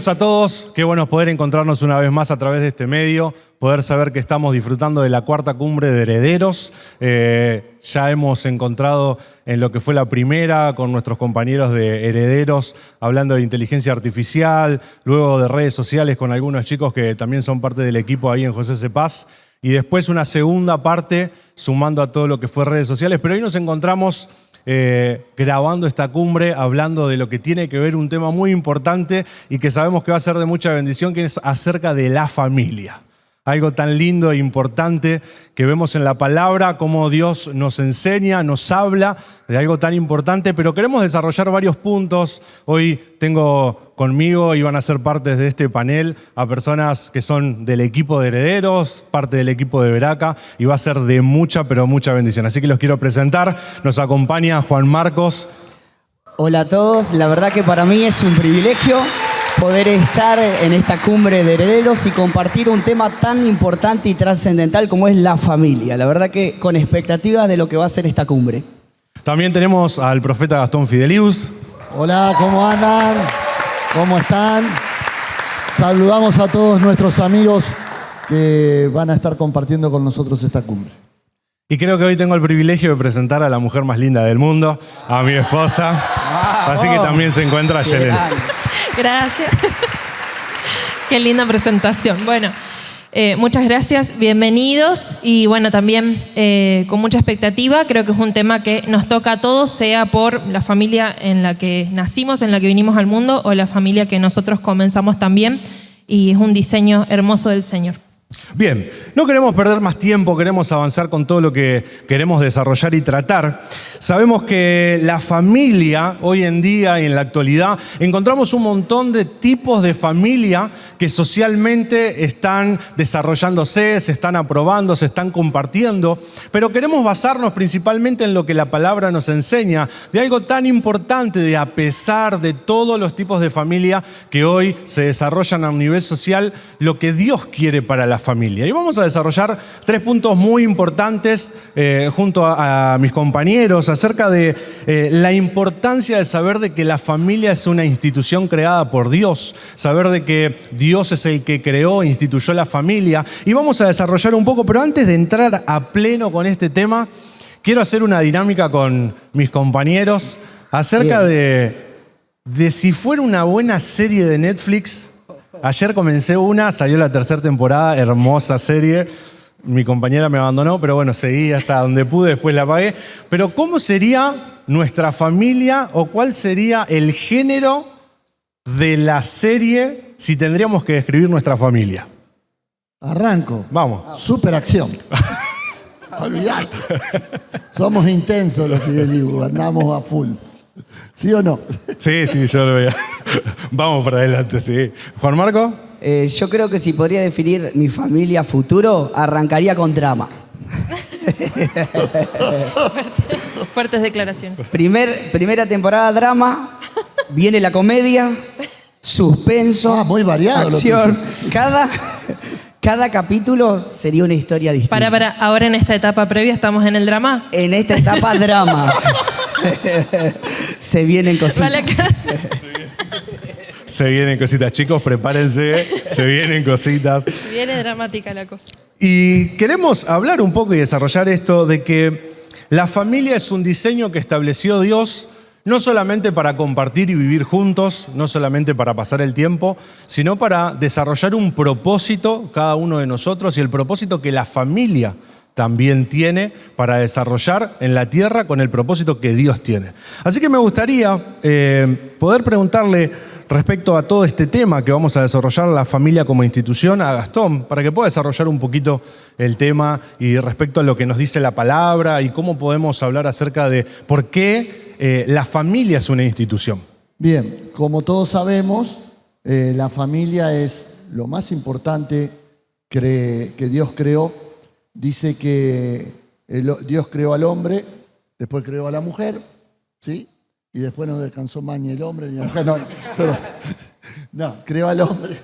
Bienvenidos a todos, qué bueno poder encontrarnos una vez más a través de este medio, poder saber que estamos disfrutando de la cuarta cumbre de herederos. Ya hemos encontrado en lo que fue la primera con nuestros compañeros de herederos, hablando de inteligencia artificial, luego de redes sociales con algunos chicos que también son parte del equipo ahí en José C. Paz, y después una segunda parte sumando a todo lo que fue redes sociales, pero hoy nos encontramos grabando esta cumbre, hablando de lo que tiene que ver un tema muy importante y que sabemos que va a ser de mucha bendición, que es acerca de la familia. Algo tan lindo e importante que vemos en la palabra, cómo Dios nos enseña, nos habla de algo tan importante, pero queremos desarrollar varios puntos. Hoy tengo conmigo y van a ser parte de este panel a personas que son del equipo de herederos, parte del equipo de Veraca, y va a ser de mucha, pero mucha bendición. Así que los quiero presentar. Nos acompaña Juan Marcos. Hola a todos, la verdad que para mí es un privilegio poder estar en esta cumbre de herederos y compartir un tema tan importante y trascendental como es la familia. La verdad que con expectativas de lo que va a ser esta cumbre. También tenemos al profeta Gastón Fidelius. Hola, ¿cómo andan? ¿Cómo están? Saludamos a todos nuestros amigos que van a estar compartiendo con nosotros esta cumbre. Y creo que hoy tengo el privilegio de presentar a la mujer más linda del mundo, a mi esposa. Así que también se encuentra Yelen. Gracias. Qué linda presentación. Bueno, muchas gracias, bienvenidos. Y bueno, también con mucha expectativa. Creo que es un tema que nos toca a todos, sea por la familia en la que nacimos, en la que vinimos al mundo, o la familia que nosotros comenzamos también. Y es un diseño hermoso del Señor. Bien, no queremos perder más tiempo, queremos avanzar con todo lo que queremos desarrollar y tratar. Sabemos que la familia, hoy en día y en la actualidad, encontramos un montón de tipos de familia que socialmente están desarrollándose, se están aprobando, se están compartiendo, pero queremos basarnos principalmente en lo que la palabra nos enseña, de algo tan importante, de a pesar de todos los tipos de familia que hoy se desarrollan a un nivel social, lo que Dios quiere para la familia. Y vamos a desarrollar 3 puntos muy importantes junto a mis compañeros acerca de la importancia de saber de que la familia es una institución creada por Dios, saber de que Dios es el que creó, instituyó la familia, y vamos a desarrollar un poco, pero antes de entrar a pleno con este tema, quiero hacer una dinámica con mis compañeros acerca de si fuera una buena serie de Netflix. Ayer comencé una, salió la 3ª temporada, hermosa serie. Mi compañera me abandonó, pero bueno, seguí hasta donde pude, después la apagué. Pero ¿cómo sería nuestra familia o cuál sería el género de la serie si tendríamos que describir nuestra familia? Arranco. Vamos. Superacción. Olvidate. Somos intensos los Fidelius, andamos a full. ¿Sí o no? Sí, yo lo veía. Vamos para adelante, sí. ¿Juan Marco? Yo creo que si podría definir mi familia futuro, arrancaría con drama. Fuertes declaraciones. Primera temporada drama, viene la comedia, suspenso, muy variado, acción. Cada capítulo sería una historia distinta. Para, ahora en esta etapa previa estamos en el drama. En esta etapa drama. Se vienen cositas. Vale, Se vienen cositas, chicos, prepárense, se vienen cositas. viene dramática la cosa. Y queremos hablar un poco y desarrollar esto de que la familia es un diseño que estableció Dios no solamente para compartir y vivir juntos, no solamente para pasar el tiempo, sino para desarrollar un propósito cada uno de nosotros, y el propósito que la familia también tiene para desarrollar en la tierra con el propósito que Dios tiene. Así que me gustaría poder preguntarle respecto a todo este tema que vamos a desarrollar, la familia como institución, a Gastón, para que pueda desarrollar un poquito el tema y respecto a lo que nos dice la palabra y cómo podemos hablar acerca de por qué la familia es una institución. Bien, como todos sabemos, la familia es lo más importante que Dios creó. Dice que Dios creó al hombre, después creó a la mujer, ¿sí? Y después no descansó más ni el hombre ni la mujer. No, creó al hombre,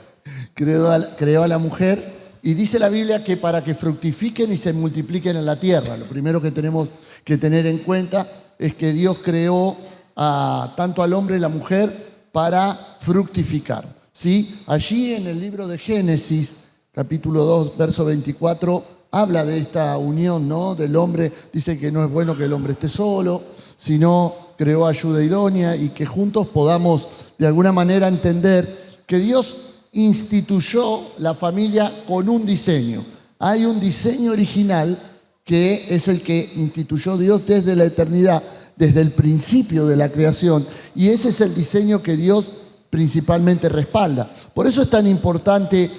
creó a la mujer. Y dice la Biblia que para que fructifiquen y se multipliquen en la tierra. Lo primero que tenemos que tener en cuenta es que Dios creó tanto al hombre y a la mujer para fructificar. ¿sí? Allí en el libro de Génesis, capítulo 2, verso 24, habla de esta unión, ¿no? Del hombre. Dice que no es bueno que el hombre esté solo, sino creó ayuda idónea y que juntos podamos de alguna manera entender que Dios instituyó la familia con un diseño. Hay un diseño original que es el que instituyó Dios desde la eternidad, desde el principio de la creación. Y ese es el diseño que Dios principalmente respalda. Por eso es tan importante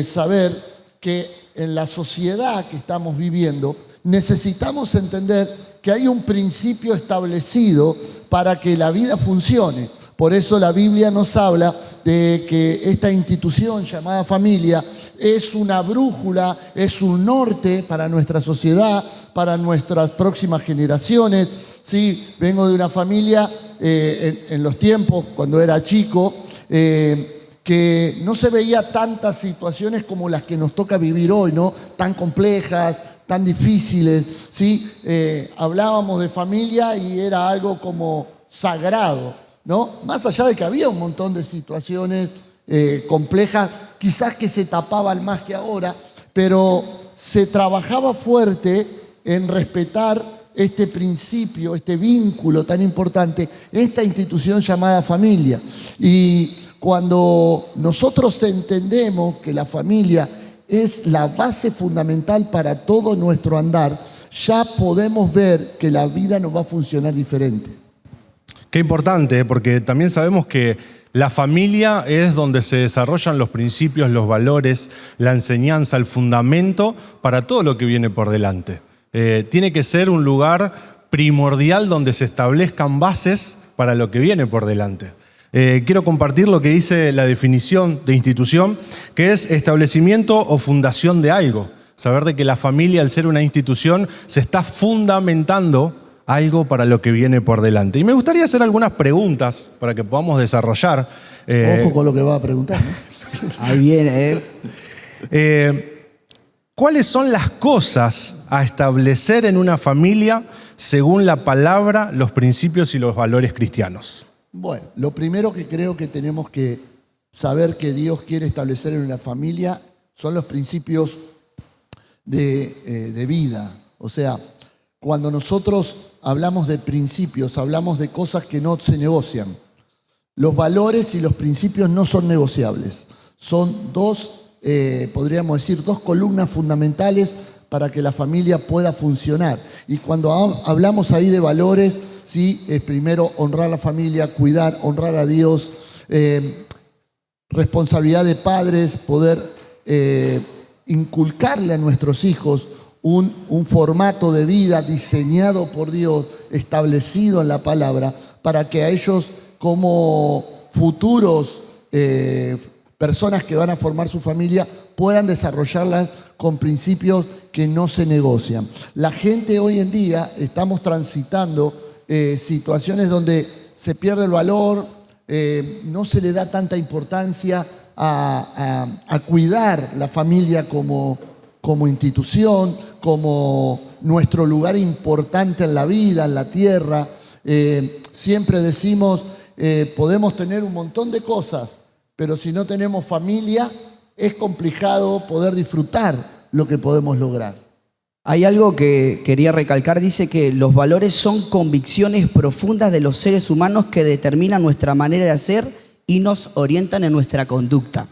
saber que en la sociedad que estamos viviendo necesitamos entender que hay un principio establecido para que la vida funcione. Por eso la Biblia nos habla de que esta institución llamada familia es una brújula, es un norte para nuestra sociedad, para nuestras próximas generaciones. Sí, vengo de una familia en los tiempos, cuando era chico, que no se veía tantas situaciones como las que nos toca vivir hoy, ¿no? Tan complejas, tan difíciles, ¿sí? Hablábamos de familia y era algo como sagrado, ¿no? Más allá de que había un montón de situaciones complejas, quizás que se tapaban más que ahora, pero se trabajaba fuerte en respetar este principio, este vínculo tan importante, esta institución llamada familia. Y cuando nosotros entendemos que la familia es la base fundamental para todo nuestro andar, ya podemos ver que la vida nos va a funcionar diferente. Qué importante, porque también sabemos que la familia es donde se desarrollan los principios, los valores, la enseñanza, el fundamento para todo lo que viene por delante. Tiene que ser un lugar primordial donde se establezcan bases para lo que viene por delante. Quiero compartir lo que dice la definición de institución, que es establecimiento o fundación de algo. Saber de que la familia, al ser una institución, se está fundamentando algo para lo que viene por delante. Y me gustaría hacer algunas preguntas para que podamos desarrollar. Ojo con lo que va a preguntar, ¿no? Ahí viene, ¿Cuáles son las cosas a establecer en una familia según la palabra, los principios y los valores cristianos? Bueno, lo primero que creo que tenemos que saber que Dios quiere establecer en una familia son los principios de vida. O sea, cuando nosotros hablamos de principios, hablamos de cosas que no se negocian. Los valores y los principios no son negociables. Son podríamos decir, dos columnas fundamentales para que la familia pueda funcionar. Y cuando hablamos ahí de valores, sí, es primero honrar a la familia, cuidar, honrar a Dios, responsabilidad de padres, poder inculcarle a nuestros hijos un formato de vida diseñado por Dios, establecido en la palabra, para que a ellos como futuros personas que van a formar su familia puedan desarrollarlas con principios que no se negocian. La gente hoy en día estamos transitando situaciones donde se pierde el valor, no se le da tanta importancia a cuidar la familia como institución, como nuestro lugar importante en la vida, en la tierra. Siempre decimos, podemos tener un montón de cosas, pero si no tenemos familia, es complicado poder disfrutar lo que podemos lograr. Hay algo que quería recalcar, dice que los valores son convicciones profundas de los seres humanos que determinan nuestra manera de hacer y nos orientan en nuestra conducta.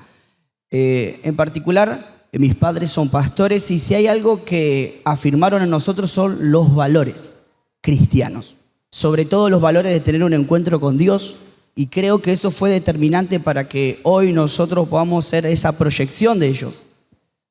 En particular, mis padres son pastores y si hay algo que afirmaron en nosotros son los valores cristianos. Sobre todo los valores de tener un encuentro con Dios, y creo que eso fue determinante para que hoy nosotros podamos ser esa proyección de ellos.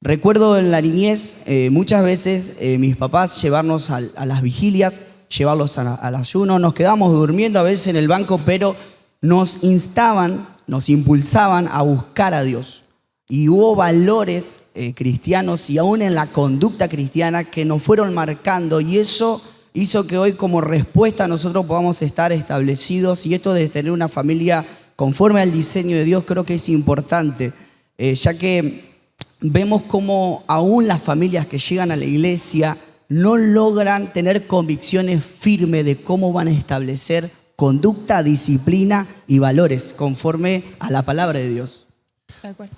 Recuerdo en la niñez muchas veces mis papás llevarnos a las vigilias, llevarlos al ayuno, nos quedábamos durmiendo a veces en el banco, pero nos instaban, nos impulsaban a buscar a Dios. Y hubo valores cristianos y aún en la conducta cristiana que nos fueron marcando, y eso hizo que hoy como respuesta nosotros podamos estar establecidos, y esto de tener una familia conforme al diseño de Dios creo que es importante, ya que vemos cómo aún las familias que llegan a la iglesia no logran tener convicciones firmes de cómo van a establecer conducta, disciplina y valores conforme a la palabra de Dios. Tal cual.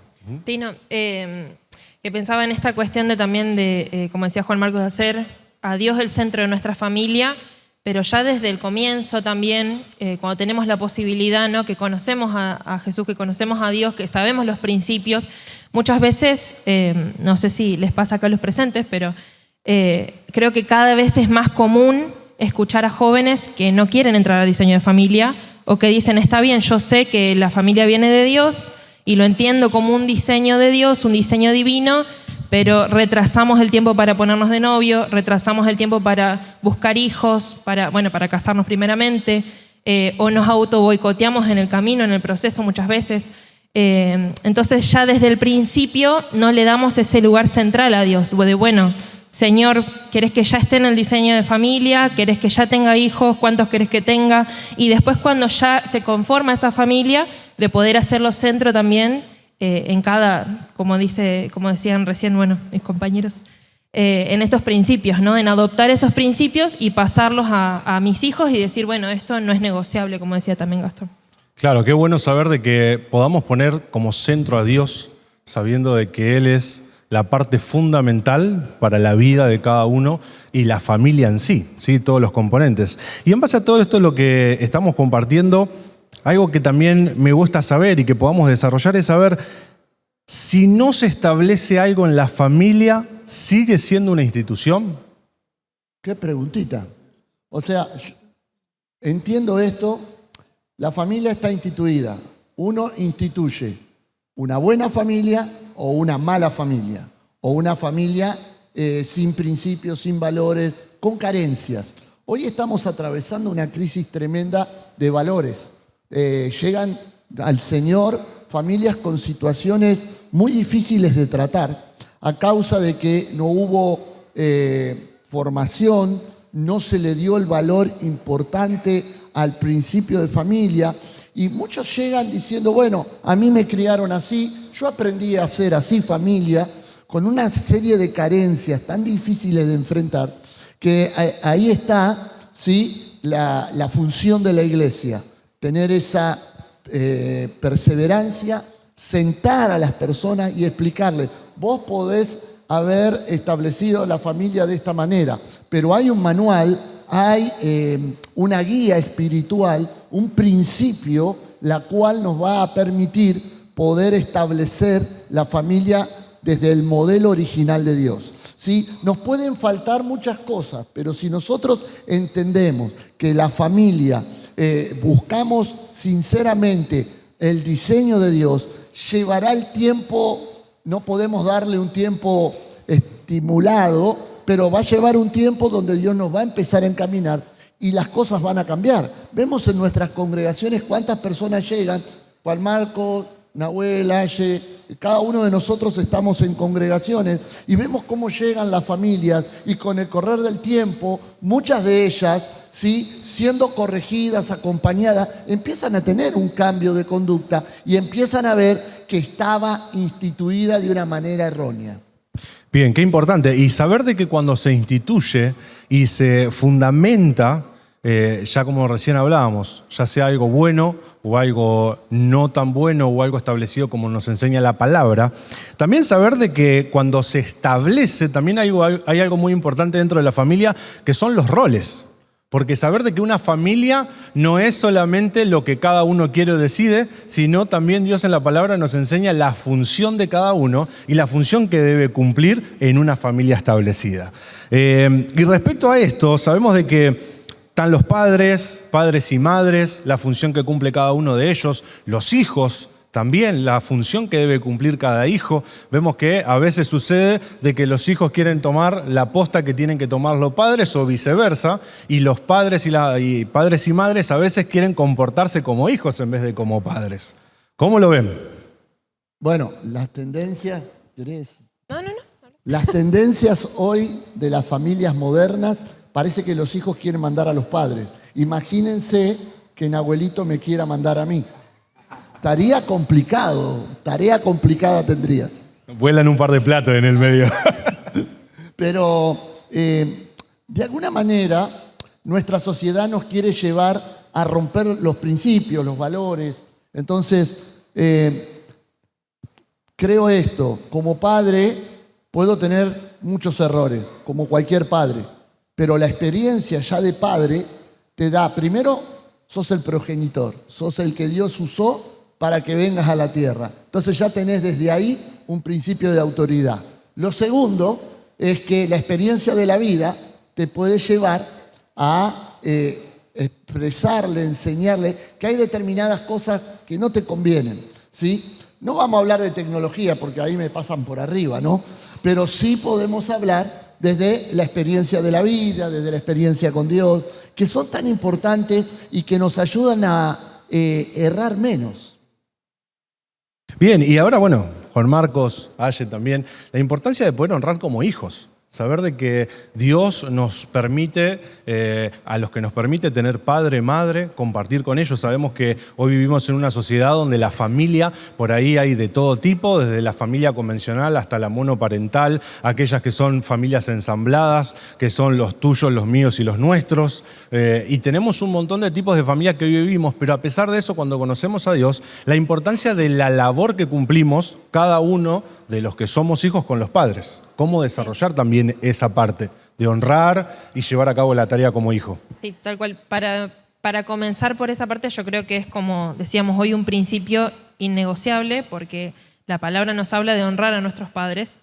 Sí, no, que pensaba en esta cuestión de también de, como decía Juan Marcos, de hacer a Dios el centro de nuestra familia, pero ya desde el comienzo también, cuando tenemos la posibilidad, ¿no? Que conocemos a Jesús, que conocemos a Dios, que sabemos los principios, muchas veces, no sé si les pasa acá a los presentes, pero creo que cada vez es más común escuchar a jóvenes que no quieren entrar al diseño de familia o que dicen, está bien, yo sé que la familia viene de Dios y lo entiendo como un diseño de Dios, un diseño divino, pero retrasamos el tiempo para ponernos de novio, retrasamos el tiempo para buscar hijos, para casarnos primeramente, o nos auto boicoteamos en el camino, en el proceso muchas veces. Entonces ya desde el principio no le damos ese lugar central a Dios, de bueno, Señor, ¿querés que ya esté en el diseño de familia? ¿Querés que ya tenga hijos? ¿Cuántos querés que tenga? Y después cuando ya se conforma esa familia, de poder hacerlo centro también en cada, como decían recién, mis compañeros, en estos principios, ¿no? En adoptar esos principios y pasarlos a mis hijos y decir, bueno, esto no es negociable, como decía también Gastón. Claro, qué bueno saber de que podamos poner como centro a Dios, sabiendo de que Él es la parte fundamental para la vida de cada uno y la familia en sí, ¿sí? Todos los componentes. Y en base a todo esto, lo que estamos compartiendo, algo que también me gusta saber y que podamos desarrollar es saber si no se establece algo en la familia, ¿sigue siendo una institución? Qué preguntita. O sea, entiendo esto, la familia está instituida. Uno instituye una buena familia o una mala familia, o una familia sin principios, sin valores, con carencias. Hoy estamos atravesando una crisis tremenda de valores. Llegan al Señor familias con situaciones muy difíciles de tratar a causa de que no hubo formación, no se le dio el valor importante al principio de familia. Y muchos llegan diciendo, bueno, a mí me criaron así, yo aprendí a ser así familia, con una serie de carencias tan difíciles de enfrentar, que ahí está, ¿sí?, la función de la iglesia, tener esa perseverancia, sentar a las personas y explicarles, vos podés haber establecido la familia de esta manera, pero hay un manual, hay una guía espiritual, un principio, la cual nos va a permitir poder establecer la familia desde el modelo original de Dios. ¿Sí? Nos pueden faltar muchas cosas, pero si nosotros entendemos que la familia, buscamos sinceramente el diseño de Dios, llevará el tiempo, no podemos darle un tiempo estimulado, pero va a llevar un tiempo donde Dios nos va a empezar a encaminar y las cosas van a cambiar. Vemos en nuestras congregaciones cuántas personas llegan, Juan Marcos, Nahuel, Aye, cada uno de nosotros estamos en congregaciones y vemos cómo llegan las familias y con el correr del tiempo, muchas de ellas, ¿sí?, siendo corregidas, acompañadas, empiezan a tener un cambio de conducta y empiezan a ver que estaba instituida de una manera errónea. Bien, qué importante. Y saber de que cuando se instituye y se fundamenta, ya como recién hablábamos, ya sea algo bueno o algo no tan bueno o algo establecido como nos enseña la palabra, también saber de que cuando se establece, también hay algo muy importante dentro de la familia, que son los roles. Porque saber de que una familia no es solamente lo que cada uno quiere o decide, sino también Dios en la palabra nos enseña la función de cada uno y la función que debe cumplir en una familia establecida. Y respecto a esto, sabemos de que están los padres y madres, la función que cumple cada uno de ellos, los hijos, también la función que debe cumplir cada hijo. Vemos que a veces sucede de que los hijos quieren tomar la posta que tienen que tomar los padres o viceversa, y los padres y madres a veces quieren comportarse como hijos en vez de como padres. ¿Cómo lo ven? Bueno, las tendencias, ¿querés? No. Las tendencias hoy de las familias modernas, parece que los hijos quieren mandar a los padres. Imagínense que Nahuelito me quiera mandar a mí. Tarea complicada tendrías. Vuelan un par de platos en el medio. Pero de alguna manera nuestra sociedad nos quiere llevar a romper los principios, los valores. Entonces, creo esto, como padre puedo tener muchos errores, como cualquier padre, pero la experiencia ya de padre te da, primero, sos el progenitor, sos el que Dios usó para que vengas a la tierra. Entonces ya tenés desde ahí un principio de autoridad. Lo segundo es que la experiencia de la vida te puede llevar a expresarle, enseñarle que hay determinadas cosas que no te convienen, ¿sí? No vamos a hablar de tecnología porque ahí me pasan por arriba, ¿no? Pero sí podemos hablar desde la experiencia de la vida, desde la experiencia con Dios, que son tan importantes y que nos ayudan a errar menos. Bien, y ahora, bueno, Juan Marcos, Aye también, la importancia de poder honrar como hijos. Saber de que Dios nos permite, a los que nos permite tener padre, madre, compartir con ellos. Sabemos que hoy vivimos en una sociedad donde la familia, por ahí hay de todo tipo, desde la familia convencional hasta la monoparental, aquellas que son familias ensambladas, que son los tuyos, los míos y los nuestros. Y tenemos un montón de tipos de familia que hoy vivimos, pero a pesar de eso, cuando conocemos a Dios, la importancia de la labor que cumplimos cada uno de los que somos hijos con los padres. Cómo desarrollar también esa parte de honrar y llevar a cabo la tarea como hijo. Sí, tal cual. Para comenzar por esa parte, yo creo que es, como decíamos hoy, un principio innegociable, porque la palabra nos habla de honrar a nuestros padres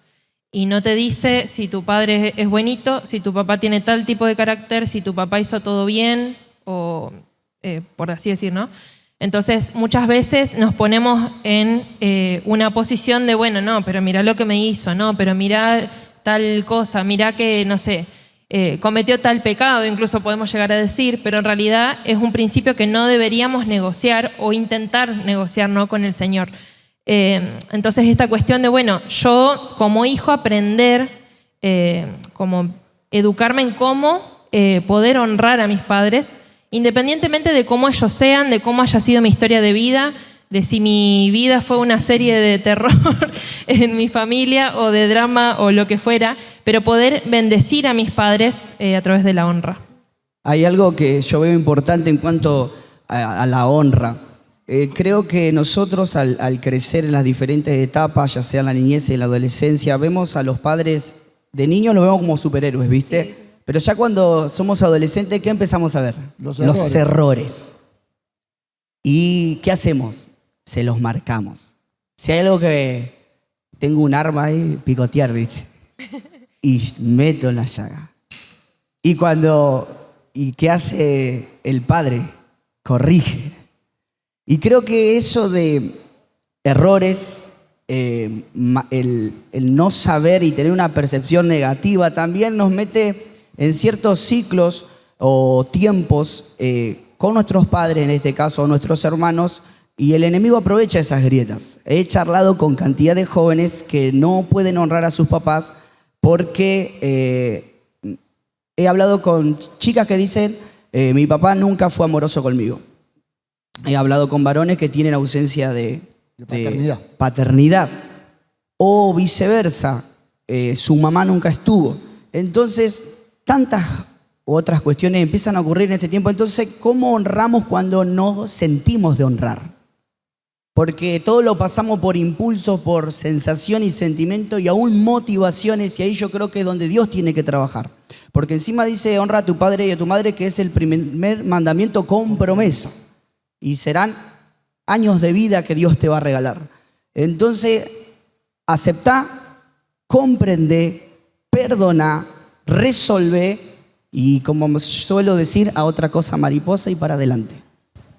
y no te dice si tu padre es buenito, si tu papá tiene tal tipo de carácter, si tu papá hizo todo bien, o por así decir, ¿no? Entonces, muchas veces nos ponemos en una posición de, bueno, no, pero mira lo que me hizo, no, pero mira tal cosa, mira que, no sé, cometió tal pecado, incluso podemos llegar a decir, pero en realidad es un principio que no deberíamos negociar o intentar negociar, ¿no?, con el Señor. Entonces, esta cuestión de, bueno, yo como hijo aprender, como educarme en cómo poder honrar a mis padres, independientemente de cómo ellos sean, de cómo haya sido mi historia de vida, de si mi vida fue una serie de terror en mi familia o de drama o lo que fuera, pero poder bendecir a mis padres a través de la honra. Hay algo que yo veo importante en cuanto a la honra. Creo que nosotros al crecer en las diferentes etapas, ya sea en la niñez y en la adolescencia, vemos a los padres de niños, los vemos como superhéroes, ¿viste? Sí. Pero ya cuando somos adolescentes, ¿qué empezamos a ver? Los errores. ¿Y qué hacemos? Se los marcamos. Si hay algo que tengo un arma ahí, picotear, ¿viste? Y meto en la llaga. ¿Y qué hace el padre? Corrige. Y creo que eso de errores, el no saber y tener una percepción negativa también nos mete en ciertos ciclos o tiempos con nuestros padres, en este caso, o nuestros hermanos, y el enemigo aprovecha esas grietas. He charlado con cantidad de jóvenes que no pueden honrar a sus papás porque he hablado con chicas que dicen, mi papá nunca fue amoroso conmigo. He hablado con varones que tienen ausencia de paternidad. O viceversa, su mamá nunca estuvo. Entonces, tantas otras cuestiones empiezan a ocurrir en ese tiempo. Entonces, ¿cómo honramos cuando no sentimos de honrar? Porque todo lo pasamos por impulso, por sensación y sentimiento y aún motivaciones, y ahí yo creo que es donde Dios tiene que trabajar. Porque encima dice, honra a tu padre y a tu madre, que es el primer mandamiento con promesa. Y serán años de vida que Dios te va a regalar. Entonces, aceptá, comprende, perdona, resolve y, como suelo decir, a otra cosa mariposa y para adelante.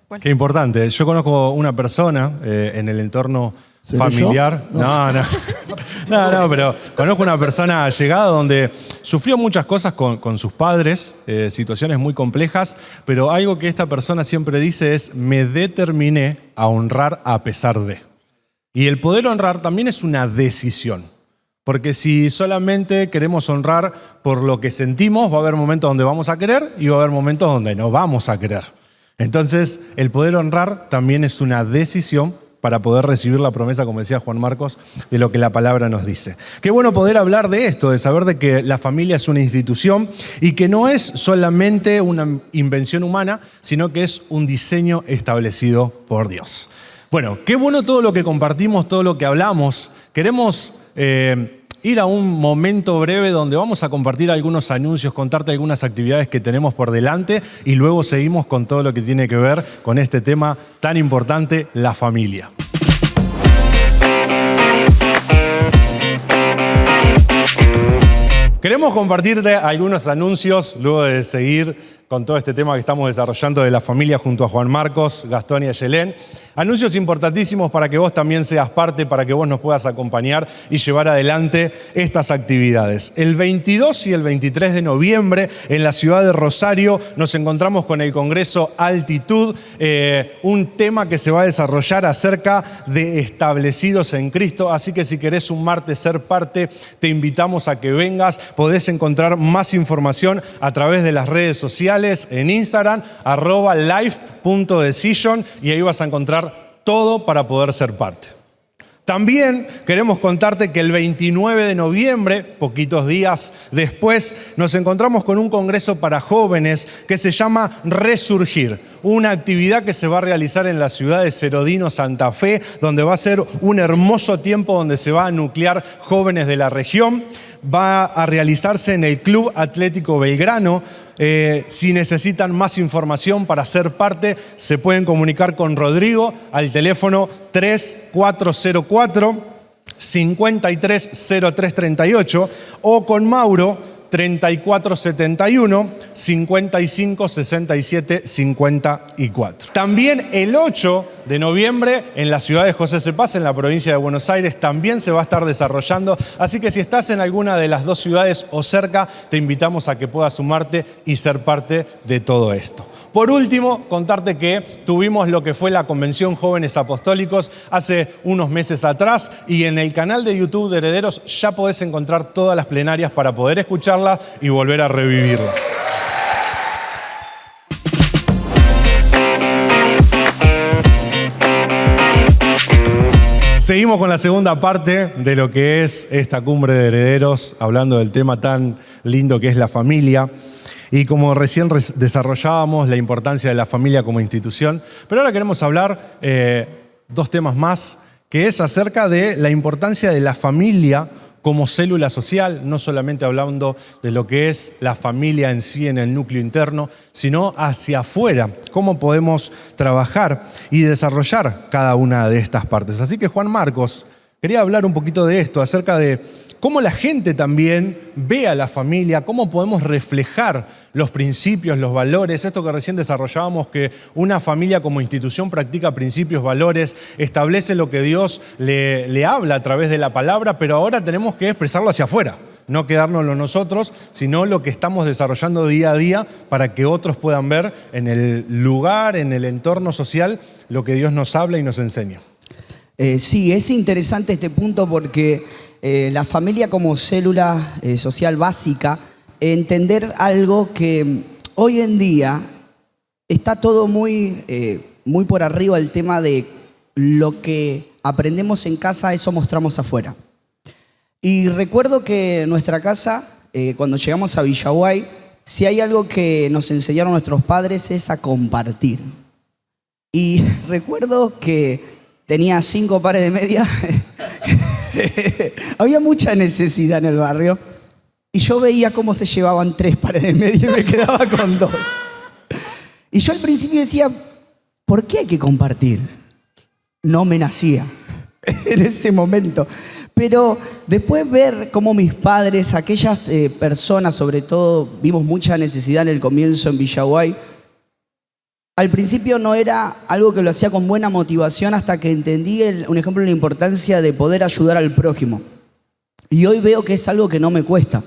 Bueno. Qué importante. Yo conozco una persona en el entorno familiar. No, pero conozco una persona allegada donde sufrió muchas cosas con sus padres, situaciones muy complejas, pero algo que esta persona siempre dice es: me determiné a honrar a pesar de. Y el poder honrar también es una decisión. Porque si solamente queremos honrar por lo que sentimos, va a haber momentos donde vamos a querer y va a haber momentos donde no vamos a querer. Entonces, el poder honrar también es una decisión para poder recibir la promesa, como decía Juan Marcos, de lo que la palabra nos dice. Qué bueno poder hablar de esto, de saber de que la familia es una institución y que no es solamente una invención humana, sino que es un diseño establecido por Dios. Bueno, qué bueno todo lo que compartimos, todo lo que hablamos. Queremos ir a un momento breve donde vamos a compartir algunos anuncios, contarte algunas actividades que tenemos por delante y luego seguimos con todo lo que tiene que ver con este tema tan importante, la familia. Queremos compartirte algunos anuncios luego de seguir con todo este tema que estamos desarrollando de la familia junto a Juan Marcos, Gastón y Ayelén. Anuncios importantísimos para que vos también seas parte, para que vos nos puedas acompañar y llevar adelante estas actividades. El 22 y el 23 de noviembre en la ciudad de Rosario nos encontramos con el Congreso Altitud, un tema que se va a desarrollar acerca de establecidos en Cristo. Así que si querés sumarte, ser parte, te invitamos a que vengas. Podés encontrar más información a través de las redes sociales en Instagram, @life.decision, y ahí vas a encontrar todo para poder ser parte. También queremos contarte que el 29 de noviembre, poquitos días después, nos encontramos con un congreso para jóvenes que se llama Resurgir. Una actividad que se va a realizar en la ciudad de Cerodino, Santa Fe, donde va a ser un hermoso tiempo donde se va a nuclear jóvenes de la región. Va a realizarse en el Club Atlético Belgrano. Si necesitan más información para ser parte, se pueden comunicar con Rodrigo al teléfono 3407-530338 o con Mauro 3471-5567-54. También el 8 de noviembre en la ciudad de José Cepaz, en la provincia de Buenos Aires, también se va a estar desarrollando. Así que si estás en alguna de las dos ciudades o cerca, te invitamos a que puedas sumarte y ser parte de todo esto. Por último, contarte que tuvimos lo que fue la Convención Jóvenes Apostólicos hace unos meses atrás y en el canal de YouTube de Herederos ya podés encontrar todas las plenarias para poder escucharlas y volver a revivirlas. Seguimos con la segunda parte de lo que es esta cumbre de Herederos, hablando del tema tan lindo que es la familia. Y como recién desarrollábamos la importancia de la familia como institución, pero ahora queremos hablar dos temas más, que es acerca de la importancia de la familia como célula social, no solamente hablando de lo que es la familia en sí en el núcleo interno, sino hacia afuera, cómo podemos trabajar y desarrollar cada una de estas partes. Así que Juan Marcos, quería hablar un poquito de esto, acerca de cómo la gente también ve a la familia, cómo podemos reflejar los principios, los valores, esto que recién desarrollábamos, que una familia como institución practica principios, valores, establece lo que Dios le habla a través de la palabra, pero ahora tenemos que expresarlo hacia afuera, no quedárnoslo nosotros, sino lo que estamos desarrollando día a día para que otros puedan ver en el lugar, en el entorno social, lo que Dios nos habla y nos enseña. Sí, es interesante este punto porque la familia como célula social básica, entender algo que hoy en día está todo muy por arriba el tema de lo que aprendemos en casa, eso mostramos afuera. Y recuerdo que en nuestra casa, cuando llegamos a Villaguay, si hay algo que nos enseñaron nuestros padres es a compartir. Y recuerdo que tenía 5 pares de medias. Había mucha necesidad en el barrio y yo veía cómo se llevaban 3 pares de medias y me quedaba con 2. Y yo al principio decía, ¿por qué hay que compartir? No me nacía en ese momento. Pero después ver cómo mis padres, aquellas personas, sobre todo, vimos mucha necesidad en el comienzo en Villaguay. Al principio no era algo que lo hacía con buena motivación hasta que entendí, un ejemplo, la importancia de poder ayudar al prójimo. Y hoy veo que es algo que no me cuesta.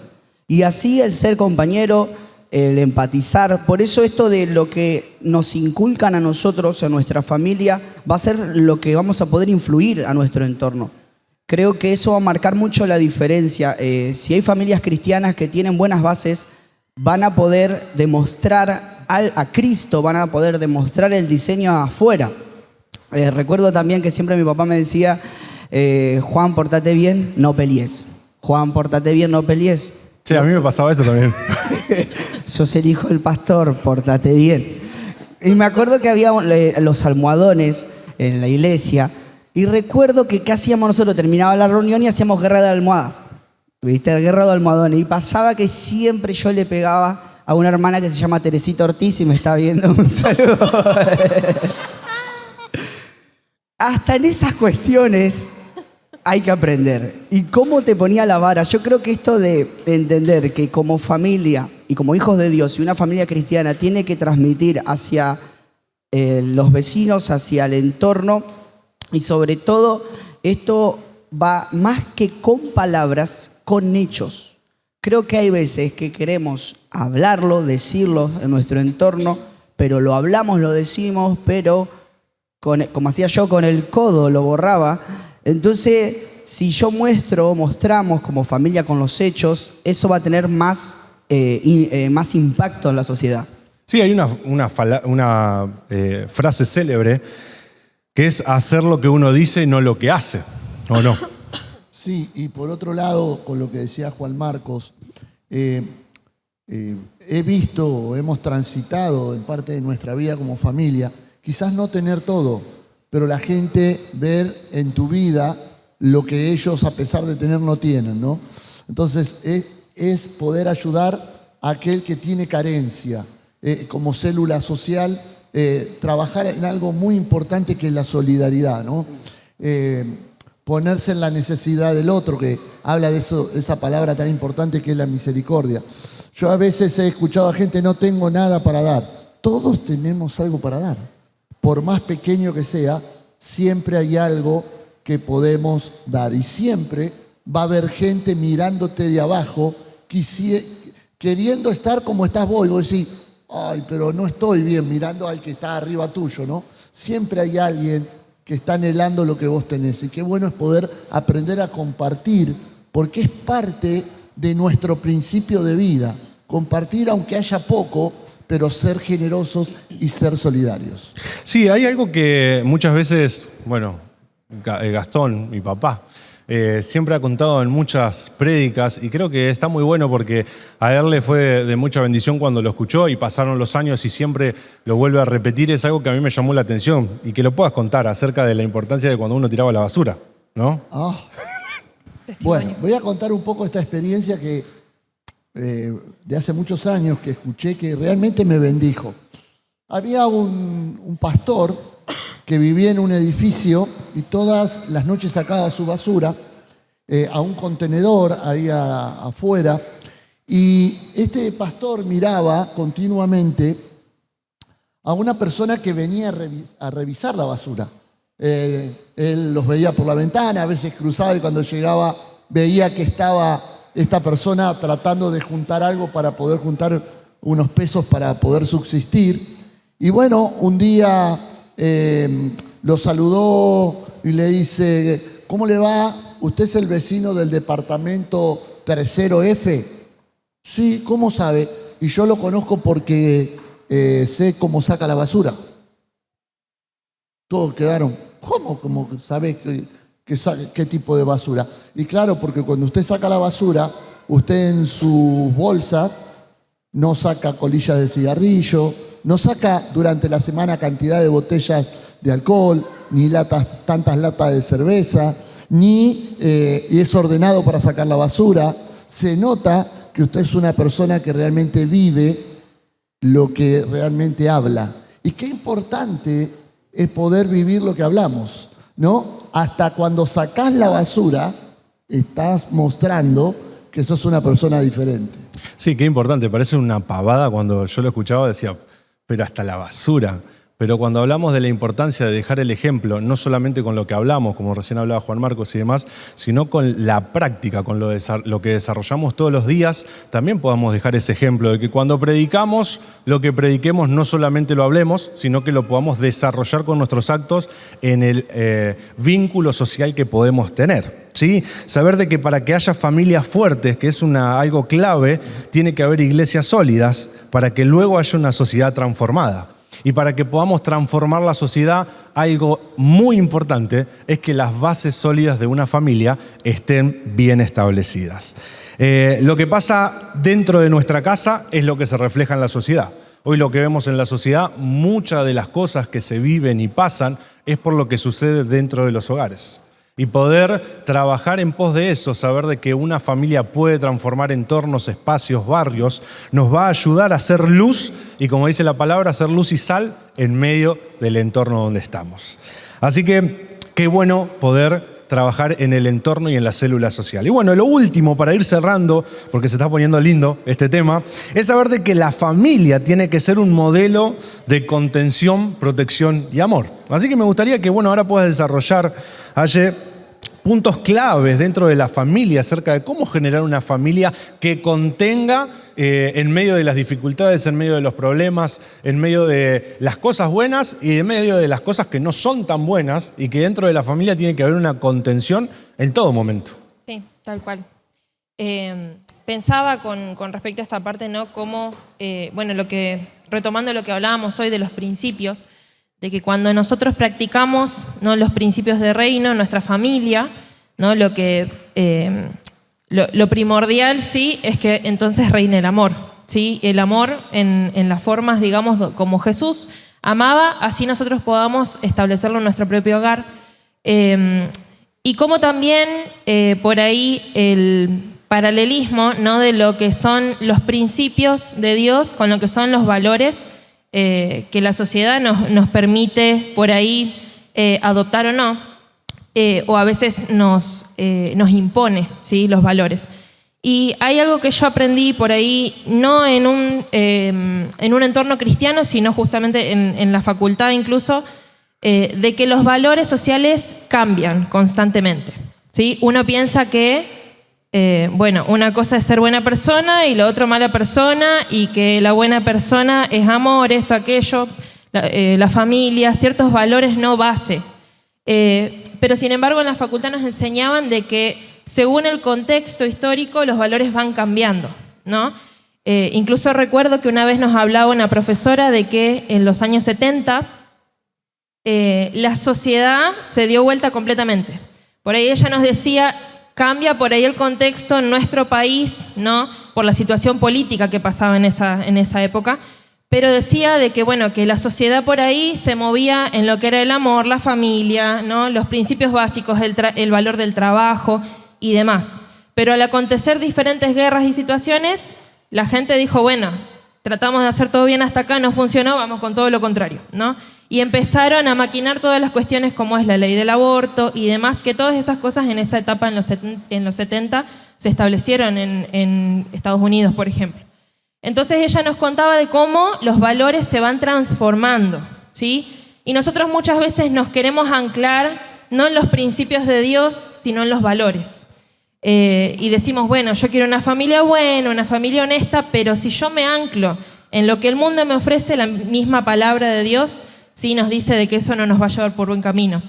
Y así el ser compañero, el empatizar, por eso esto de lo que nos inculcan a nosotros, a nuestra familia, va a ser lo que vamos a poder influir a nuestro entorno. Creo que eso va a marcar mucho la diferencia. Si hay familias cristianas que tienen buenas bases, van a poder demostrar a Cristo, van a poder demostrar el diseño afuera. Recuerdo también que siempre mi papá me decía, Juan, portate bien, no pelees. Juan, portate bien, no pelees. Sí, a mí me pasaba eso también. Sos el hijo del pastor, portate bien. Y me acuerdo que había los almohadones, en la iglesia. Y recuerdo que ¿qué hacíamos nosotros? Terminaba la reunión y hacíamos guerra de almohadas. ¿Viste? Guerra de almohadones. Y pasaba que siempre yo le pegaba a una hermana que se llama Teresita Ortiz y me está viendo. Un saludo. Hasta en esas cuestiones hay que aprender. ¿Y cómo te ponía la vara? Yo creo que esto de entender que como familia y como hijos de Dios y una familia cristiana tiene que transmitir hacia los vecinos, hacia el entorno, y sobre todo esto va más que con palabras, con hechos. Creo que hay veces que queremos hablarlo, decirlo en nuestro entorno, pero lo hablamos, lo decimos, pero como hacía yo con el codo, lo borraba. Entonces, si yo mostramos como familia con los hechos, eso va a tener más impacto en la sociedad. Sí, hay una frase célebre que es hacer lo que uno dice y no lo que hace, ¿o no? Sí, y por otro lado, con lo que decía Juan Marcos, he visto, hemos transitado en parte de nuestra vida como familia, quizás no tener todo, pero la gente ver en tu vida lo que ellos a pesar de tener no tienen, ¿no? Entonces es poder ayudar a aquel que tiene carencia, como célula social, trabajar en algo muy importante que es la solidaridad, ¿no? Ponerse en la necesidad del otro, que habla de eso, esa palabra tan importante que es la misericordia. Yo a veces he escuchado a gente, no tengo nada para dar. Todos tenemos algo para dar. Por más pequeño que sea, siempre hay algo que podemos dar. Y siempre va a haber gente mirándote de abajo, queriendo estar como estás vos. Y vos decís, ay, pero no estoy bien, mirando al que está arriba tuyo, ¿no? Siempre hay alguien que está anhelando lo que vos tenés. Y qué bueno es poder aprender a compartir, porque es parte de nuestro principio de vida. Compartir aunque haya poco, pero ser generosos y ser solidarios. Sí, hay algo que muchas veces, bueno, Gastón, mi papá, siempre ha contado en muchas prédicas y creo que está muy bueno porque a él le fue de mucha bendición cuando lo escuchó y pasaron los años y siempre lo vuelve a repetir. Es algo que a mí me llamó la atención y que lo puedas contar acerca de la importancia de cuando uno tiraba la basura, ¿no? Bueno, voy a contar un poco esta experiencia que de hace muchos años que escuché que realmente me bendijo. Había un pastor que vivía en un edificio y todas las noches sacaba su basura a un contenedor ahí afuera, y este pastor miraba continuamente a una persona que venía a revisar la basura. Él los veía por la ventana, a veces cruzaba, y cuando llegaba veía que estaba esta persona tratando de juntar algo para poder juntar unos pesos para poder subsistir. Y bueno, un día lo saludó y le dice, ¿cómo le va? ¿Usted es el vecino del departamento 3F? Sí, ¿cómo sabe? Y yo lo conozco porque sé cómo saca la basura. Todos quedaron, ¿cómo? ¿Cómo sabe qué tipo de basura? Y claro, porque cuando usted saca la basura, usted en su bolsa no saca colillas de cigarrillo, no saca durante la semana cantidad de botellas de alcohol, ni tantas latas de cerveza, y es ordenado para sacar la basura. Se nota que usted es una persona que realmente vive lo que realmente habla. Y qué importante es poder vivir lo que hablamos, ¿no? Hasta cuando sacás la basura, estás mostrando que sos una persona diferente. Sí, qué importante. Parece una pavada cuando yo lo escuchaba, decía, pero hasta la basura. Pero cuando hablamos de la importancia de dejar el ejemplo, no solamente con lo que hablamos, como recién hablaba Juan Marcos y demás, sino con la práctica, con lo que desarrollamos todos los días, también podamos dejar ese ejemplo de que cuando predicamos, lo que prediquemos no solamente lo hablemos, sino que lo podamos desarrollar con nuestros actos en el vínculo social que podemos tener. ¿Sí? Saber de que para que haya familias fuertes, que es algo clave, tiene que haber iglesias sólidas para que luego haya una sociedad transformada. Y para que podamos transformar la sociedad, algo muy importante es que las bases sólidas de una familia estén bien establecidas. Lo que pasa dentro de nuestra casa es lo que se refleja en la sociedad. Hoy lo que vemos en la sociedad, muchas de las cosas que se viven y pasan es por lo que sucede dentro de los hogares. Y poder trabajar en pos de eso, saber de que una familia puede transformar entornos, espacios, barrios, nos va a ayudar a hacer luz y, como dice la palabra, hacer luz y sal en medio del entorno donde estamos. Así que qué bueno poder trabajar en el entorno y en la célula social. Y bueno, lo último para ir cerrando, porque se está poniendo lindo este tema, es saber de que la familia tiene que ser un modelo de contención, protección y amor. Así que me gustaría que, bueno, ahora puedas desarrollar, Aye, puntos claves dentro de la familia acerca de cómo generar una familia que contenga en medio de las dificultades, en medio de los problemas, en medio de las cosas buenas y en medio de las cosas que no son tan buenas, y que dentro de la familia tiene que haber una contención en todo momento. Sí, tal cual. Pensaba con respecto a esta parte, ¿no? Cómo, bueno, retomando lo que hablábamos hoy de los principios, de que cuando nosotros practicamos, ¿no?, los principios de reino en nuestra familia, ¿no?, lo primordial, sí, es que entonces reine el amor, ¿sí? El amor en las formas, digamos, como Jesús amaba, así nosotros podamos establecerlo en nuestro propio hogar. Y como también por ahí el paralelismo, ¿no?, de lo que son los principios de Dios con lo que son los valores que la sociedad nos permite por ahí adoptar o no, o a veces nos impone, ¿sí?, los valores. Y hay algo que yo aprendí por ahí, no en un entorno cristiano, sino justamente en la facultad incluso, de que los valores sociales cambian constantemente, ¿sí? Uno piensa que bueno, una cosa es ser buena persona y lo otro mala persona, y que la buena persona es amor, esto, aquello, la familia, ciertos valores no base. Pero sin embargo en la facultad nos enseñaban de que según el contexto histórico los valores van cambiando, ¿no? Incluso recuerdo que una vez nos hablaba una profesora de que en los años 70 la sociedad se dio vuelta completamente. Por ahí ella nos decía, cambia por ahí el contexto en nuestro país, ¿no?, por la situación política que pasaba en esa época, pero decía de que, bueno, que la sociedad por ahí se movía en lo que era el amor, la familia, ¿no?, los principios básicos, el valor del trabajo y demás. Pero al acontecer diferentes guerras y situaciones, la gente dijo, bueno, tratamos de hacer todo bien hasta acá, no funcionó, vamos con todo lo contrario, ¿no? Y empezaron a maquinar todas las cuestiones como es la ley del aborto y demás, que todas esas cosas en esa etapa, en los 70, se establecieron en Estados Unidos, por ejemplo. Entonces ella nos contaba de cómo los valores se van transformando, ¿sí? Y nosotros muchas veces nos queremos anclar no en los principios de Dios, sino en los valores. Y decimos, bueno, yo quiero una familia buena, una familia honesta, pero si yo me anclo en lo que el mundo me ofrece, la misma palabra de Dios sí nos dice de que eso no nos va a llevar por buen camino.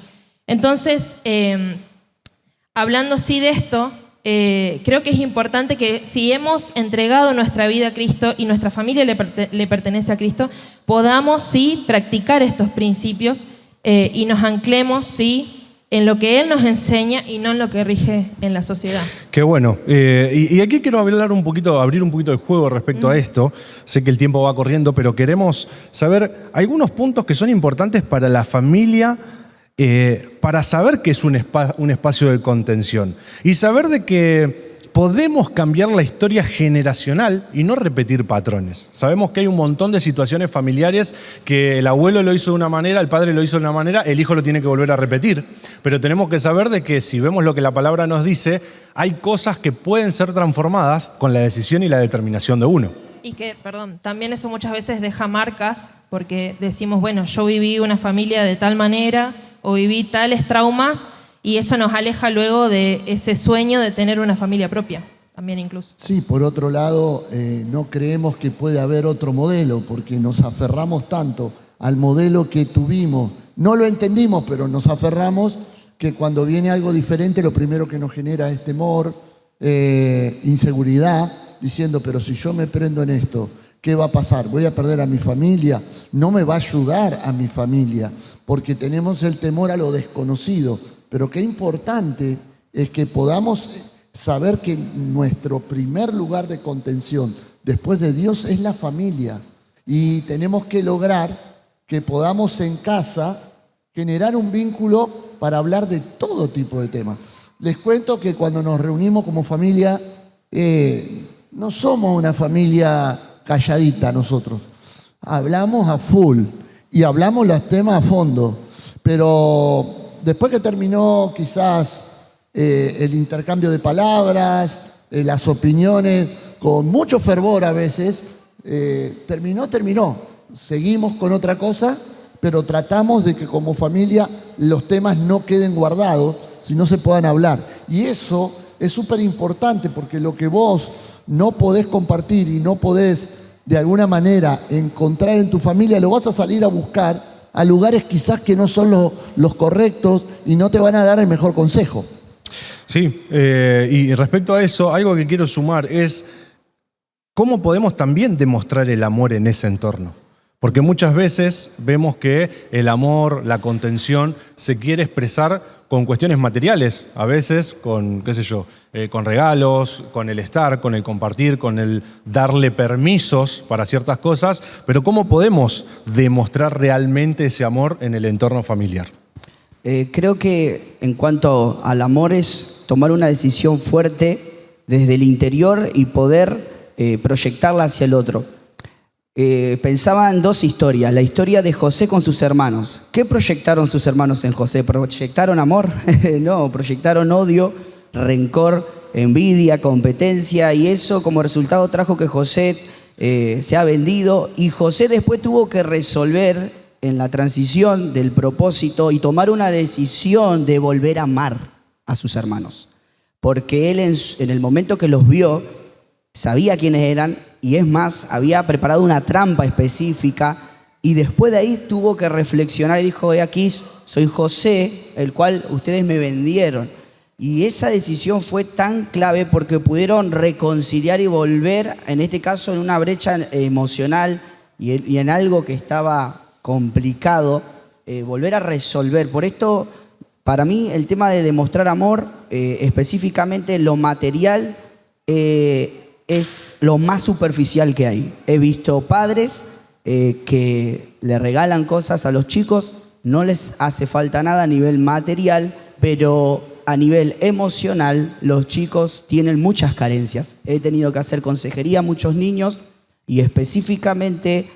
Entonces, hablando sí de esto, creo que es importante que si hemos entregado nuestra vida a Cristo y nuestra familia le pertenece a Cristo, podamos sí practicar estos principios y nos anclemos sí en lo que Él nos enseña y no en lo que rige en la sociedad. Qué bueno. Y aquí quiero abrir un poquito de juego respecto a esto. Sé que el tiempo va corriendo, pero queremos saber algunos puntos que son importantes para la familia, para saber que es un espacio de contención y saber de que podemos cambiar la historia generacional y no repetir patrones. Sabemos que hay un montón de situaciones familiares que el abuelo lo hizo de una manera, el padre lo hizo de una manera, el hijo lo tiene que volver a repetir. Pero tenemos que saber de que si vemos lo que la palabra nos dice, hay cosas que pueden ser transformadas con la decisión y la determinación de uno. Y que, perdón, también eso muchas veces deja marcas, porque decimos, bueno, yo viví una familia de tal manera o viví tales traumas, y eso nos aleja luego de ese sueño de tener una familia propia, también incluso. Sí, por otro lado, no creemos que puede haber otro modelo, porque nos aferramos tanto al modelo que tuvimos. No lo entendimos, pero nos aferramos, que cuando viene algo diferente, lo primero que nos genera es temor, inseguridad, diciendo, pero si yo me prendo en esto, ¿qué va a pasar? ¿Voy a perder a mi familia? No me va a ayudar a mi familia, porque tenemos el temor a lo desconocido. Pero qué importante es que podamos saber que nuestro primer lugar de contención después de Dios es la familia. Y tenemos que lograr que podamos en casa generar un vínculo para hablar de todo tipo de temas. Les cuento que cuando nos reunimos como familia, no somos una familia calladita nosotros. Hablamos a full y hablamos los temas a fondo. Pero después que terminó quizás el intercambio de palabras, las opiniones, con mucho fervor a veces, terminó. Seguimos con otra cosa, pero tratamos de que como familia los temas no queden guardados, sino se puedan hablar. Y eso es súper importante porque lo que vos no podés compartir y no podés de alguna manera encontrar en tu familia, lo vas a salir a buscar a lugares quizás que no son los correctos y no te van a dar el mejor consejo. Sí, y respecto a eso, algo que quiero sumar es cómo podemos también demostrar el amor en ese entorno. Porque muchas veces vemos que el amor, la contención, se quiere expresar con cuestiones materiales, a veces con, qué sé yo, con regalos, con el estar, con el compartir, con el darle permisos para ciertas cosas, pero ¿cómo podemos demostrar realmente ese amor en el entorno familiar? Creo que en cuanto al amor es tomar una decisión fuerte desde el interior y poder proyectarla hacia el otro. Pensaba en dos historias, la historia de José con sus hermanos. ¿Qué proyectaron sus hermanos en José? ¿Proyectaron amor? No, proyectaron odio, rencor, envidia, competencia, y eso como resultado trajo que José se ha vendido, y José después tuvo que resolver en la transición del propósito y tomar una decisión de volver a amar a sus hermanos, porque él en el momento que los vio sabía quiénes eran, y es más, había preparado una trampa específica, y después de ahí tuvo que reflexionar y dijo: aquí soy José, el cual ustedes me vendieron. Y esa decisión fue tan clave porque pudieron reconciliar y volver, en este caso en una brecha emocional y en algo que estaba complicado, volver a resolver. Por esto, para mí, el tema de demostrar amor, específicamente lo material, es lo más superficial que hay. He visto padres que le regalan cosas a los chicos, no les hace falta nada a nivel material, pero a nivel emocional los chicos tienen muchas carencias. He tenido que hacer consejería a muchos niños y específicamente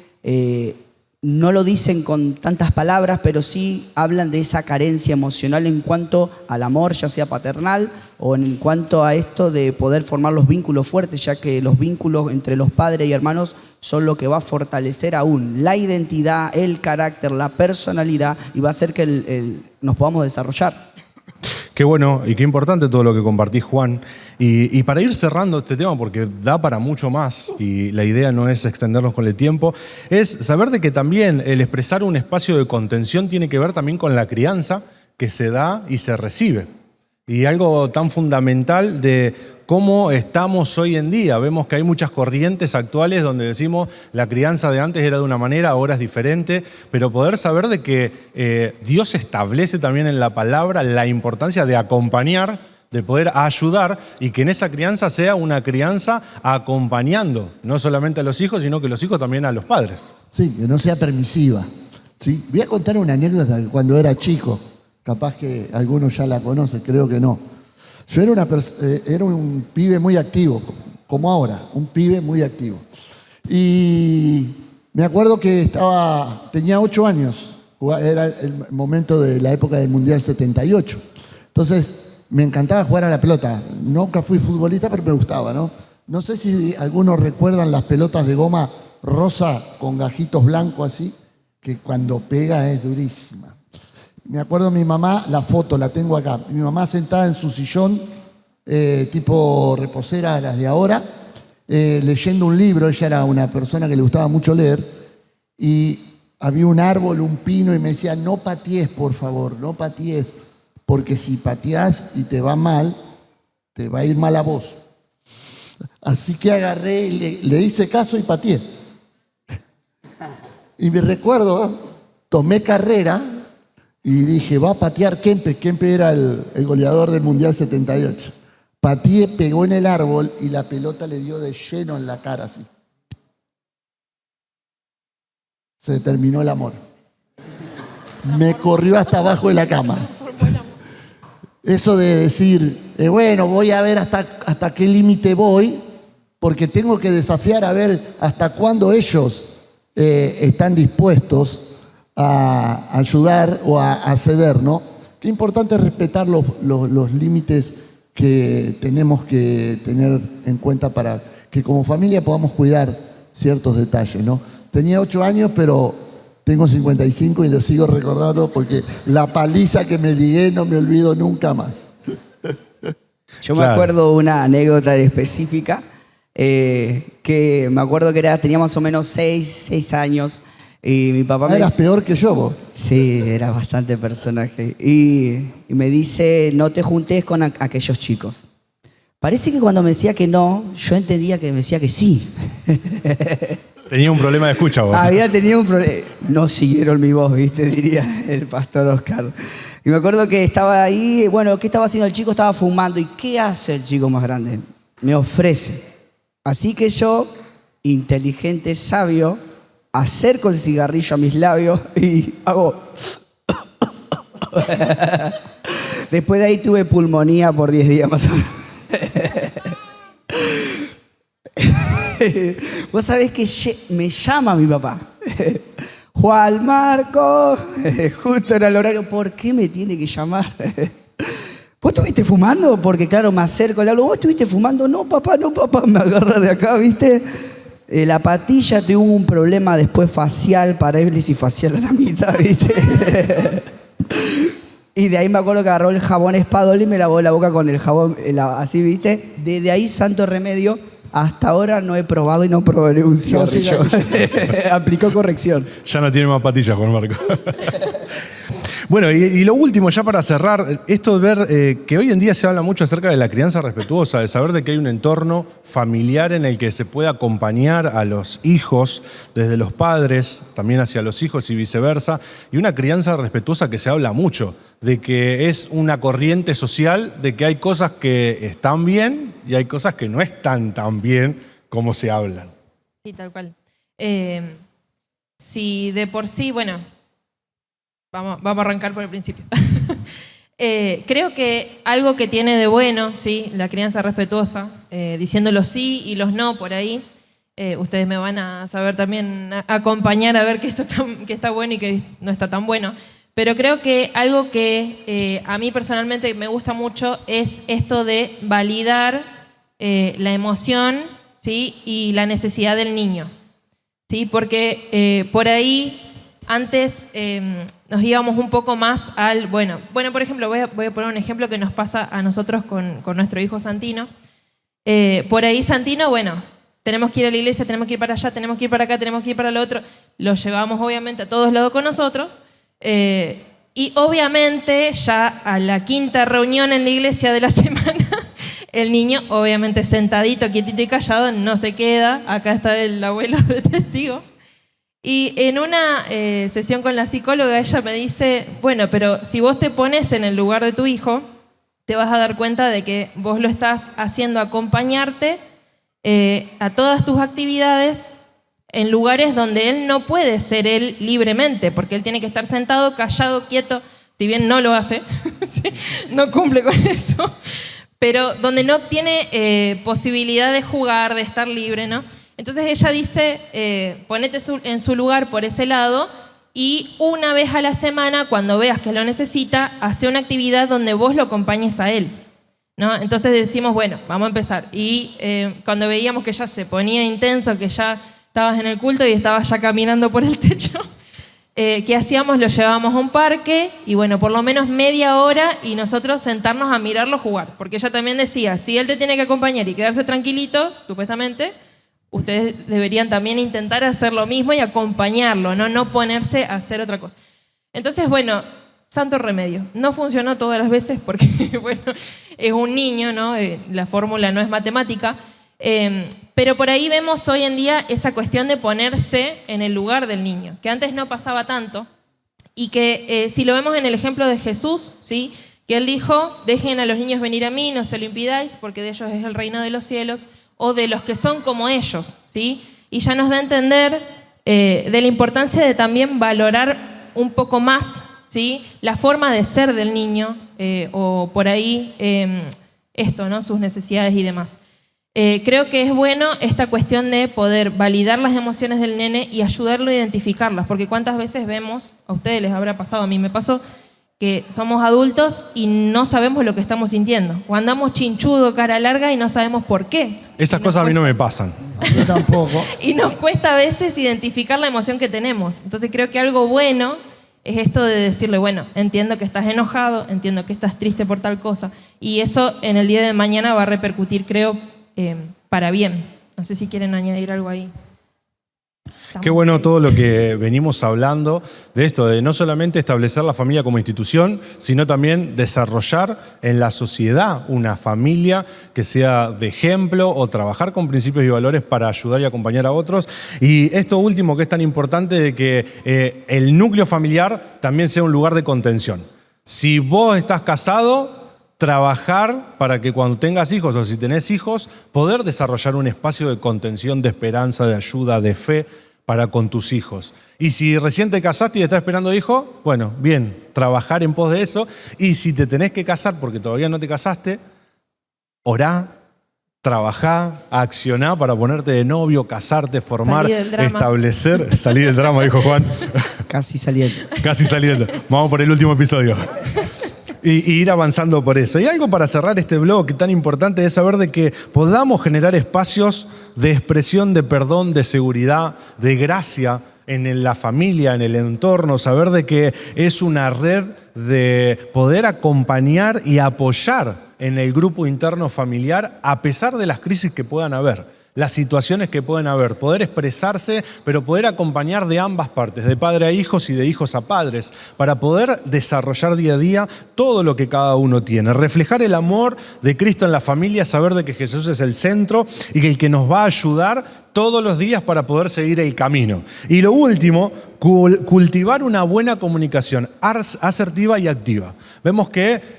no lo dicen con tantas palabras, pero sí hablan de esa carencia emocional en cuanto al amor, ya sea paternal o en cuanto a esto de poder formar los vínculos fuertes, ya que los vínculos entre los padres y hermanos son lo que va a fortalecer aún la identidad, el carácter, la personalidad, y va a hacer que nos podamos desarrollar. Qué bueno y qué importante todo lo que compartís, Juan. Y para ir cerrando este tema, porque da para mucho más y la idea no es extendernos con el tiempo, es saber de que también el expresar un espacio de contención tiene que ver también con la crianza que se da y se recibe. Y algo tan fundamental de cómo estamos hoy en día. Vemos que hay muchas corrientes actuales donde decimos la crianza de antes era de una manera, ahora es diferente, pero poder saber de que Dios establece también en la palabra la importancia de acompañar, de poder ayudar, y que en esa crianza sea una crianza acompañando, no solamente a los hijos, sino que los hijos también a los padres. Sí, que no sea permisiva. ¿Sí? Voy a contar una anécdota de cuando era chico. Capaz que algunos ya la conocen, creo que no. Yo era un pibe muy activo, como ahora, un pibe muy activo. Y me acuerdo que tenía 8 años, era el momento de la época del Mundial 78. Entonces me encantaba jugar a la pelota. Nunca fui futbolista, pero me gustaba, ¿no? No sé si algunos recuerdan las pelotas de goma rosa con gajitos blancos así, que cuando pega es durísima. Me acuerdo mi mamá, la foto la tengo acá, mi mamá sentada en su sillón, tipo reposera de las de ahora, leyendo un libro. Ella era una persona que le gustaba mucho leer, y había un árbol, un pino, y me decía: no patees, por favor, no patees, porque si pateás y te va mal, te va a ir mal a vos. Así que agarré, le hice caso y pateé. Y me recuerdo, tomé carrera, y dije: va a patear Kempe. Kempe era el goleador del Mundial 78. Pateé, pegó en el árbol y la pelota le dio de lleno en la cara así. Se terminó el amor. me corrió hasta abajo de la cama. Eso de decir, bueno, voy a ver hasta qué límite voy, porque tengo que desafiar a ver hasta cuándo ellos están dispuestos a ayudar o a ceder, ¿no? Qué importante es respetar los límites que tenemos que tener en cuenta para que como familia podamos cuidar ciertos detalles, ¿no? Tenía 8 años, pero tengo 55 y lo sigo recordando porque la paliza que me ligué no me olvido nunca más. Yo me acuerdo una anécdota específica, que me acuerdo que tenía más o menos 6 años y mi papá me Eras dice, peor que yo, vos. sí, era bastante personaje, y me dice, no te juntes con aquellos chicos. Parece que cuando me decía que no, yo entendía que me decía que sí. Tenía un problema de escucha vos. Había tenido un problema. No siguieron mi voz, ¿viste? Diría el pastor Oscar. Y me acuerdo que estaba ahí, bueno, ¿qué estaba haciendo el chico? Estaba fumando. ¿Y qué hace el chico más grande? Me ofrece. Así que yo, inteligente, sabio, acerco el cigarrillo a mis labios y hago... Después de ahí tuve pulmonía por 10 días más o menos. Vos sabés que me llama mi papá. Juan Marco, justo era el horario. ¿Por qué me tiene que llamar? ¿Vos estuviste fumando? Porque claro, me acerco, le hablo. ¿Vos estuviste fumando? No, papá, me agarra de acá, ¿viste? La patilla tuvo un problema después facial, parálisis facial a la mitad, ¿viste? Y de ahí me acuerdo que agarró el jabón Espadol y me lavó la boca con el jabón, así, ¿viste? Desde ahí, santo remedio. Hasta ahora no he probado y no probaré un cigarrillo. Aplicó corrección. Ya no tiene más patillas, Juan Marco. Bueno, y lo último, ya para cerrar, esto de ver que hoy en día se habla mucho acerca de la crianza respetuosa, de saber de que hay un entorno familiar en el que se puede acompañar a los hijos, desde los padres, también hacia los hijos y viceversa, y una crianza respetuosa que se habla mucho, de que es una corriente social, de que hay cosas que están bien y hay cosas que no están tan bien como se hablan. Sí, tal cual. Si de por sí, bueno, vamos a arrancar por el principio. Creo que algo que tiene de bueno, ¿sí? La crianza respetuosa, diciendo los sí y los no por ahí, ustedes me van a saber también acompañar a ver qué está bueno y qué no está tan bueno. Pero creo que algo que a mí personalmente me gusta mucho es esto de validar la emoción, ¿sí? Y la necesidad del niño, ¿sí? Porque por ahí antes nos íbamos un poco más al... Bueno, por ejemplo, voy a poner un ejemplo que nos pasa a nosotros con nuestro hijo Santino. Por ahí Santino, bueno, tenemos que ir a la iglesia, tenemos que ir para allá, tenemos que ir para acá, tenemos que ir para lo otro. Lo llevamos obviamente a todos lados con nosotros. Y obviamente ya a la 5ª reunión en la iglesia de la semana, el niño obviamente sentadito, quietito y callado, no se queda. Acá está el abuelo de testigo. Y en una sesión con la psicóloga ella me dice, bueno, pero si vos te pones en el lugar de tu hijo, te vas a dar cuenta de que vos lo estás haciendo acompañarte a todas tus actividades en lugares donde él no puede ser él libremente, porque él tiene que estar sentado, callado, quieto, si bien no lo hace, ¿sí? No cumple con eso, pero donde no tiene posibilidad de jugar, de estar libre, ¿no? Entonces ella dice, ponete en su lugar por ese lado y una vez a la semana, cuando veas que lo necesita, hace una actividad donde vos lo acompañes a él, ¿no? Entonces decimos, bueno, vamos a empezar. Y cuando veíamos que ya se ponía intenso, que ya estabas en el culto y estabas ya caminando por el techo, ¿qué hacíamos? Lo llevábamos a un parque y bueno, por lo menos media hora y nosotros sentarnos a mirarlo jugar. Porque ella también decía, si él te tiene que acompañar y quedarse tranquilito, supuestamente, ustedes deberían también intentar hacer lo mismo y acompañarlo, no ponerse a hacer otra cosa. Entonces, bueno, santo remedio. No funcionó todas las veces porque, bueno, es un niño, ¿no? La fórmula no es matemática. Pero por ahí vemos hoy en día esa cuestión de ponerse en el lugar del niño, que antes no pasaba tanto, y que si lo vemos en el ejemplo de Jesús, ¿sí? Que él dijo, dejen a los niños venir a mí, no se lo impidáis, porque de ellos es el reino de los cielos, o de los que son como ellos, ¿sí? Y ya nos da a entender de la importancia de también valorar un poco más ¿sí? La forma de ser del niño, o por ahí esto, ¿no? Sus necesidades y demás. Creo que es bueno esta cuestión de poder validar las emociones del nene y ayudarlo a identificarlas, porque cuántas veces vemos, a ustedes les habrá pasado, a mí me pasó, que somos adultos y no sabemos lo que estamos sintiendo. O andamos chinchudo, cara larga y no sabemos por qué. Esas cosas a mí no me pasan. A mí tampoco. Y nos cuesta a veces identificar la emoción que tenemos. Entonces creo que algo bueno es esto de decirle, bueno, entiendo que estás enojado, entiendo que estás triste por tal cosa. Y eso en el día de mañana va a repercutir, creo, para bien. No sé si quieren añadir algo ahí. Qué bueno todo lo que venimos hablando de esto, de no solamente establecer la familia como institución, sino también desarrollar en la sociedad una familia que sea de ejemplo o trabajar con principios y valores para ayudar y acompañar a otros. Y esto último que es tan importante de que el núcleo familiar también sea un lugar de contención. Si vos estás casado, trabajar para que cuando tengas hijos o si tenés hijos, poder desarrollar un espacio de contención, de esperanza, de ayuda, de fe para con tus hijos. Y si recién te casaste y estás esperando hijo, bueno, bien, trabajar en pos de eso. Y si te tenés que casar porque todavía no te casaste, orá, trabajá, accioná para ponerte de novio, casarte, formar, establecer. Salí del drama, dijo Juan. Casi saliendo. Casi saliendo. Vamos por el último episodio. Y ir avanzando por eso. Y algo para cerrar este blog que tan importante es saber de que podamos generar espacios de expresión, de perdón, de seguridad, de gracia en la familia, en el entorno, saber de que es una red de poder acompañar y apoyar en el grupo interno familiar a pesar de las crisis que puedan haber. Las situaciones que pueden haber, poder expresarse, pero poder acompañar de ambas partes, de padre a hijos y de hijos a padres, para poder desarrollar día a día todo lo que cada uno tiene. Reflejar el amor de Cristo en la familia, saber de que Jesús es el centro y que el que nos va a ayudar todos los días para poder seguir el camino. Y lo último, cultivar una buena comunicación asertiva y activa. Vemos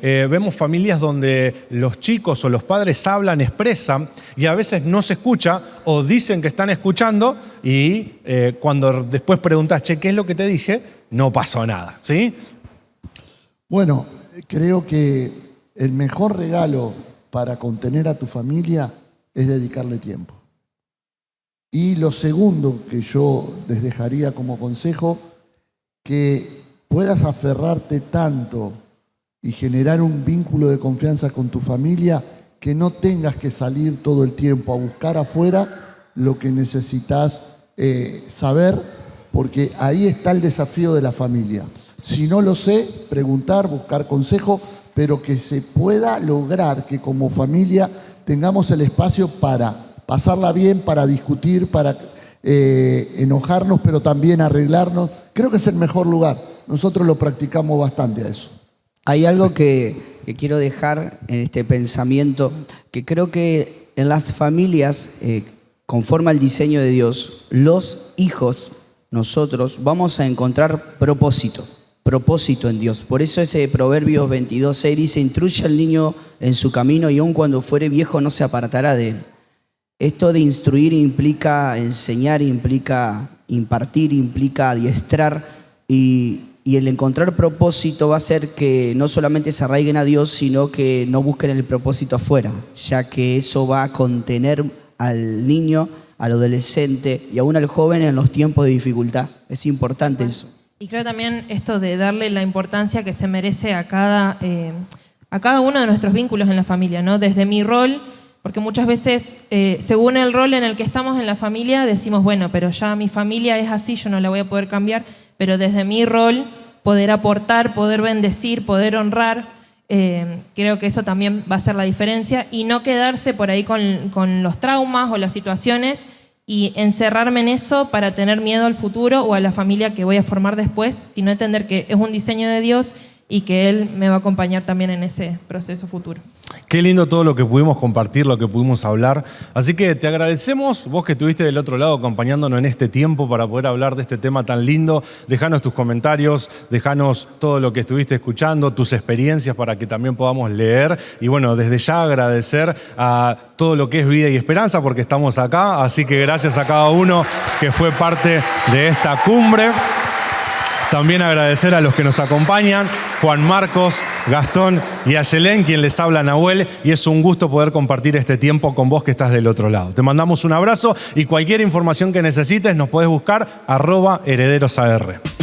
vemos familias donde los chicos o los padres hablan, expresan y a veces no se escucha o dicen que están escuchando y cuando después preguntas, che, ¿qué es lo que te dije? No pasó nada, ¿sí? Bueno, creo que el mejor regalo para contener a tu familia es dedicarle tiempo. Y lo segundo que yo les dejaría como consejo, que puedas aferrarte tanto y generar un vínculo de confianza con tu familia que no tengas que salir todo el tiempo a buscar afuera lo que necesitas saber, porque ahí está el desafío de la familia. Si no lo sé, preguntar, buscar consejo, pero que se pueda lograr que como familia tengamos el espacio para pasarla bien, para discutir, para enojarnos, pero también arreglarnos. Creo que es el mejor lugar. Nosotros lo practicamos bastante a eso. Hay algo que quiero dejar en este pensamiento, que creo que en las familias, conforme al diseño de Dios, los hijos, nosotros, vamos a encontrar propósito en Dios. Por eso ese Proverbios 22:6 dice, instruye al niño en su camino y aun cuando fuere viejo no se apartará de él. Esto de instruir implica enseñar, implica impartir, implica adiestrar y el encontrar propósito va a hacer que no solamente se arraiguen a Dios, sino que no busquen el propósito afuera, ya que eso va a contener al niño, al adolescente y aún al joven en los tiempos de dificultad. Es importante eso. Y creo también esto de darle la importancia que se merece a cada uno de nuestros vínculos en la familia, ¿no? Desde mi rol, porque muchas veces, según el rol en el que estamos en la familia, decimos, bueno, pero ya mi familia es así, yo no la voy a poder cambiar, pero desde mi rol, poder aportar, poder bendecir, poder honrar, creo que eso también va a ser la diferencia y no quedarse por ahí con los traumas o las situaciones y encerrarme en eso para tener miedo al futuro o a la familia que voy a formar después, sino entender que es un diseño de Dios y que Él me va a acompañar también en ese proceso futuro. Qué lindo todo lo que pudimos compartir, lo que pudimos hablar. Así que te agradecemos, vos que estuviste del otro lado acompañándonos en este tiempo para poder hablar de este tema tan lindo. Dejanos tus comentarios, dejanos todo lo que estuviste escuchando, tus experiencias para que también podamos leer. Y bueno, desde ya agradecer a todo lo que es Vida y Esperanza porque estamos acá. Así que gracias a cada uno que fue parte de esta cumbre. También agradecer a los que nos acompañan, Juan Marcos, Gastón y Ayelén, quien les habla Nahuel, y es un gusto poder compartir este tiempo con vos que estás del otro lado. Te mandamos un abrazo y cualquier información que necesites nos podés buscar @herederosAR.